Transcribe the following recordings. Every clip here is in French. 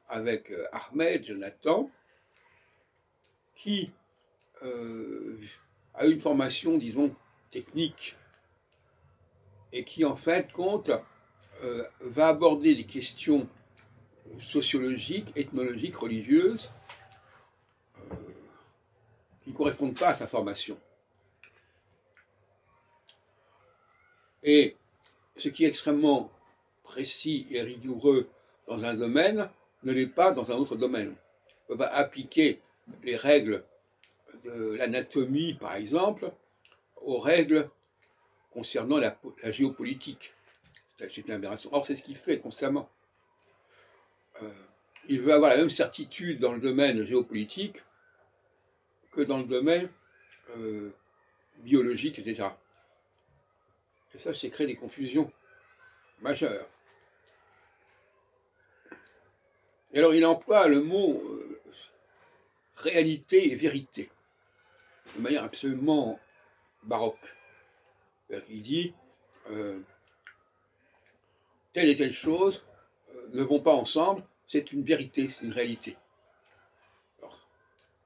avec Ahmed, Jonathan, qui a une formation, disons, technique, et qui, en fait, va aborder des questions sociologiques, ethnologiques, religieuses, qui ne correspondent pas à sa formation. Et ce qui est extrêmement précis et rigoureux dans un domaine ne l'est pas dans un autre domaine. On va appliquer les règles de l'anatomie, par exemple, aux règles concernant la géopolitique. C'est une aberration. Or, c'est ce qu'il fait constamment. Il veut avoir la même certitude dans le domaine géopolitique que dans le domaine biologique, etc. Et ça, c'est créer des confusions majeures. Et alors, il emploie le mot réalité et vérité, de manière absolument baroque. Il dit telle et telle chose ne vont pas ensemble, c'est une vérité, c'est une réalité. Alors,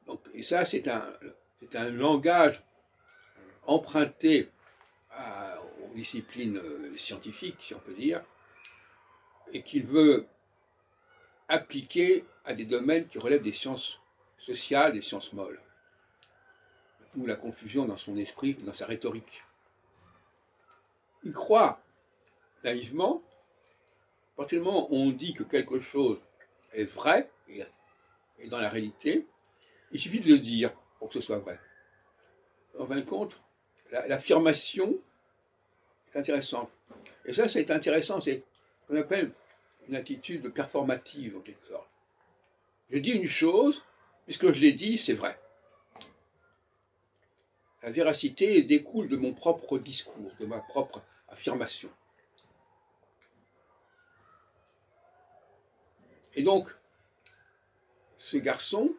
donc, et ça, c'est un langage emprunté aux disciplines scientifiques, si on peut dire, et qu'il veut appliquer à des domaines qui relèvent des sciences sociales, des sciences molles. D'où la confusion dans son esprit, dans sa rhétorique. Il croit naïvement, à partir du moment où on dit que quelque chose est vrai, et dans la réalité, il suffit de le dire pour que ce soit vrai. En fin de compte, l'affirmation est intéressante. Et ça, c'est intéressant, c'est ce qu'on appelle une attitude performative, en quelque sorte. Je dis une chose, puisque je l'ai dit, c'est vrai. La véracité découle de mon propre discours, de ma propre affirmation. Et donc, ce garçon,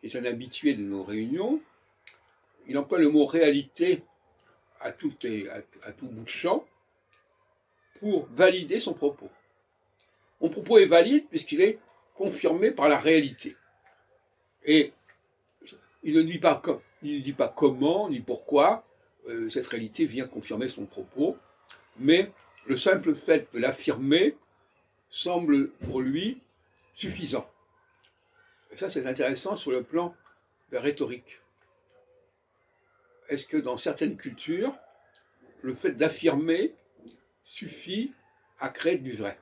qui est un habitué de nos réunions, il emploie le mot réalité à tout bout de champ pour valider son propos. Mon propos est valide puisqu'il est confirmé par la réalité. Et il ne dit pas comment, ni pourquoi cette réalité vient confirmer son propos, mais le simple fait de l'affirmer semble pour lui suffisant. Et ça, c'est intéressant sur le plan de la rhétorique. Est-ce que dans certaines cultures, le fait d'affirmer suffit à créer du vrai ?